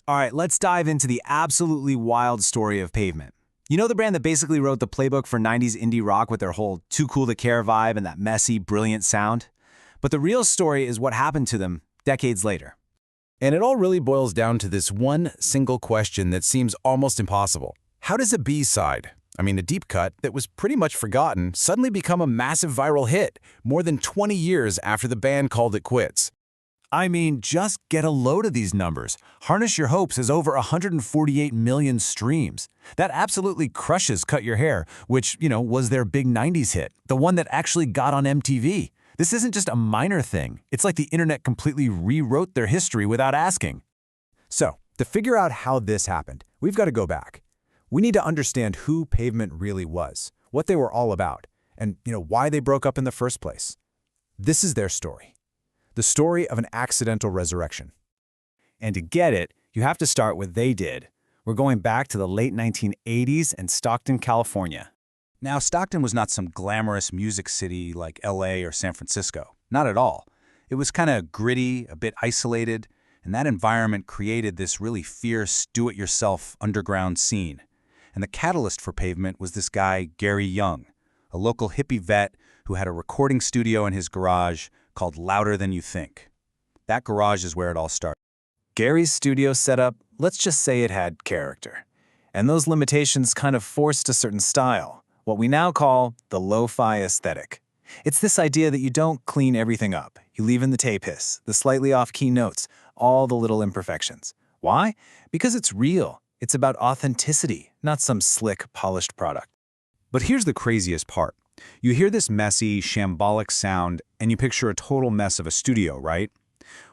All right, let's dive into the absolutely wild story of Pavement. You know the brand that basically wrote the playbook for 90s indie rock with their whole too cool to care vibe and that messy, brilliant sound? But the real story is what happened to them decades later. And it all really boils down to this one single question that seems almost impossible. How does a B-side, a deep cut that was pretty much forgotten, suddenly become a massive viral hit more than 20 years after the band called it quits? Just get a load of these numbers. Harness Your Hopes has over 148 million streams. That absolutely crushes Cut Your Hair, which, was their big 90s hit, the one that actually got on MTV. This isn't just a minor thing. It's like the internet completely rewrote their history without asking. So, to figure out how this happened, we've got to go back. We need to understand who Pavement really was, what they were all about, and, why they broke up in the first place. This is their story. The story of an accidental resurrection. And to get it, you have to start what they did. We're going back to the late 1980s in Stockton, California. Now, Stockton was not some glamorous music city like LA or San Francisco. Not at all. It was kind of gritty, a bit isolated, and that environment created this really fierce, do-it-yourself underground scene. And the catalyst for Pavement was this guy, Gary Young, a local hippie vet who had a recording studio in his garage called Louder Than You Think. That garage is where it all started. Gary's studio setup, let's just say it had character. And those limitations kind of forced a certain style, what we now call the lo-fi aesthetic. It's this idea that you don't clean everything up. You leave in the tape hiss, the slightly off-key notes, all the little imperfections. Why? Because it's real. It's about authenticity, not some slick, polished product. But here's the craziest part. You hear this messy, shambolic sound, and you picture a total mess of a studio, right?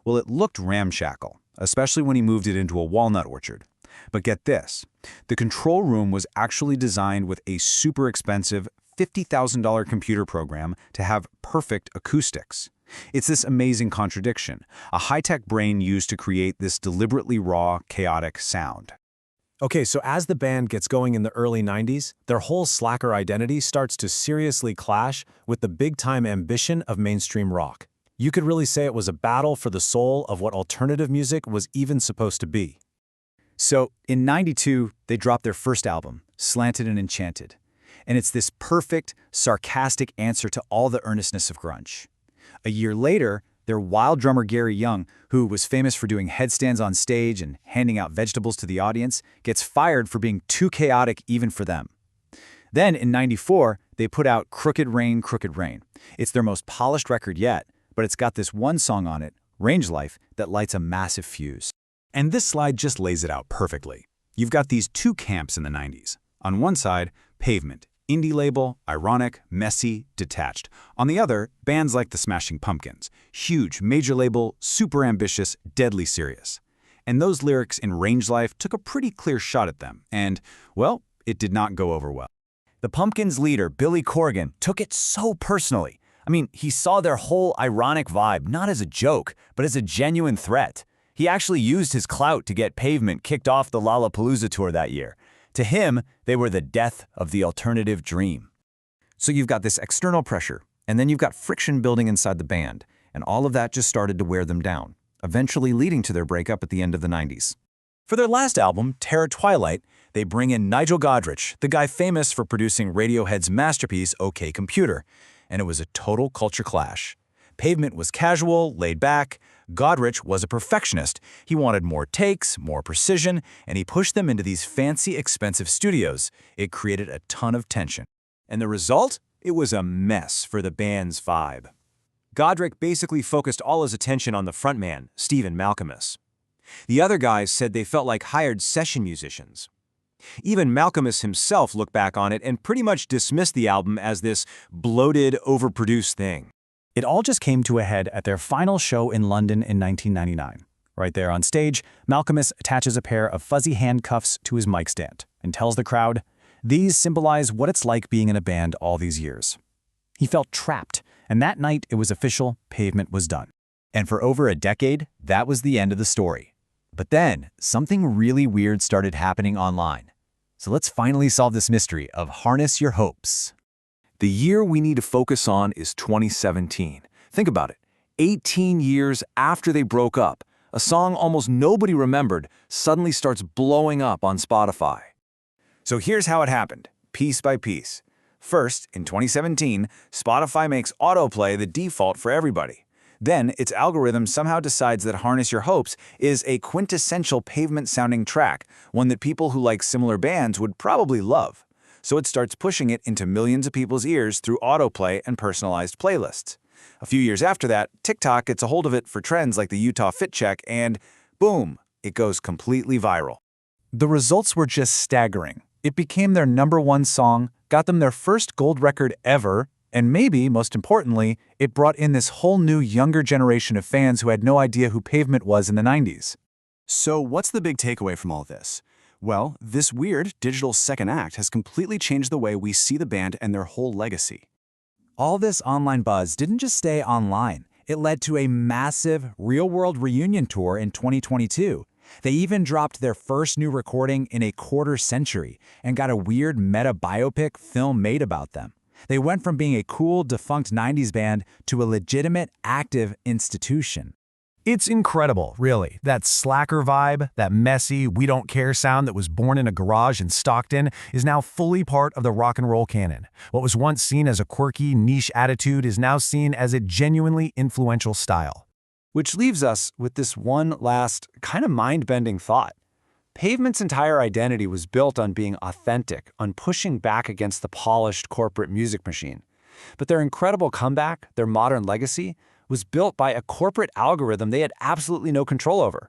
Well, it looked ramshackle, especially when he moved it into a walnut orchard. But get this, the control room was actually designed with a super expensive $50,000 computer program to have perfect acoustics. It's this amazing contradiction, a high-tech brain used to create this deliberately raw, chaotic sound. Okay, so as the band gets going in the early 90s, their whole slacker identity starts to seriously clash with the big-time ambition of mainstream rock. You could really say it was a battle for the soul of what alternative music was even supposed to be. So, in '92, they dropped their first album, Slanted and Enchanted. And it's this perfect, sarcastic answer to all the earnestness of grunge. A year later, their wild drummer Gary Young, who was famous for doing headstands on stage and handing out vegetables to the audience, gets fired for being too chaotic even for them. Then, in '94, they put out Crooked Rain, Crooked Rain. It's their most polished record yet, but it's got this one song on it, Range Life, that lights a massive fuse. And this slide just lays it out perfectly. You've got these two camps in the 90s. On one side, Pavement, indie label, ironic, messy, detached. On the other, bands like the Smashing Pumpkins, huge, major label, super ambitious, deadly serious. And those lyrics in Range Life took a pretty clear shot at them, and, well, it did not go over well. The Pumpkins leader, Billy Corgan, took it so personally. He saw their whole ironic vibe not as a joke, but as a genuine threat. He actually used his clout to get Pavement kicked off the Lollapalooza tour that year. To him, they were the death of the alternative dream. So you've got this external pressure, and then you've got friction building inside the band, and all of that just started to wear them down, eventually leading to their breakup at the end of the 90s. For their last album, Terror Twilight, they bring in Nigel Godrich, the guy famous for producing Radiohead's masterpiece, OK Computer, and it was a total culture clash. Pavement was casual, laid back. Godrich was a perfectionist. He wanted more takes, more precision, and he pushed them into these fancy, expensive studios. It created a ton of tension. And the result? It was a mess for the band's vibe. Godrich basically focused all his attention on the frontman, Stephen Malkmus. The other guys said they felt like hired session musicians. Even Malkmus himself looked back on it and pretty much dismissed the album as this bloated, overproduced thing. It all just came to a head at their final show in London in 1999. Right there on stage, Malkmus attaches a pair of fuzzy handcuffs to his mic stand and tells the crowd, "These symbolize what it's like being in a band all these years." He felt trapped, and that night it was official, Pavement was done. And for over a decade, that was the end of the story. But then, something really weird started happening online. So let's finally solve this mystery of Harness Your Hopes. The year we need to focus on is 2017. Think about it. 18 years after they broke up, A song almost nobody remembered suddenly starts blowing up on Spotify. So here's how it happened, piece by piece. First, in 2017, Spotify makes autoplay the default for everybody. Then, its algorithm somehow decides that Harness Your Hopes is a quintessential Pavement-sounding track, one that people who like similar bands would probably love. So it starts pushing it into millions of people's ears through autoplay and personalized playlists. A few years after that, TikTok gets a hold of it for trends like the Utah Fit Check, and boom, it goes completely viral. The results were just staggering. It became their #1 song, got them their first gold record ever, and maybe, most importantly, it brought in this whole new younger generation of fans who had no idea who Pavement was in the 90s. So what's the big takeaway from all this? Well, this weird digital second act has completely changed the way we see the band and their whole legacy. All this online buzz didn't just stay online. It led to a massive, real-world reunion tour in 2022. They even dropped their first new recording in a quarter century and got a weird meta biopic film made about them. They went from being a cool, defunct 90s band to a legitimate, active institution. It's incredible, really. That slacker vibe, that messy, we don't care sound that was born in a garage in Stockton is now fully part of the rock and roll canon. What was once seen as a quirky, niche attitude is now seen as a genuinely influential style. Which leaves us with this one last, kind of mind-bending thought. Pavement's entire identity was built on being authentic, on pushing back against the polished corporate music machine. But their incredible comeback, their modern legacy, was built by a corporate algorithm they had absolutely no control over.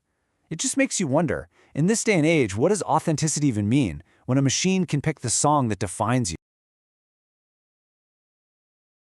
It just makes you wonder, in this day and age, what does authenticity even mean when a machine can pick the song that defines you?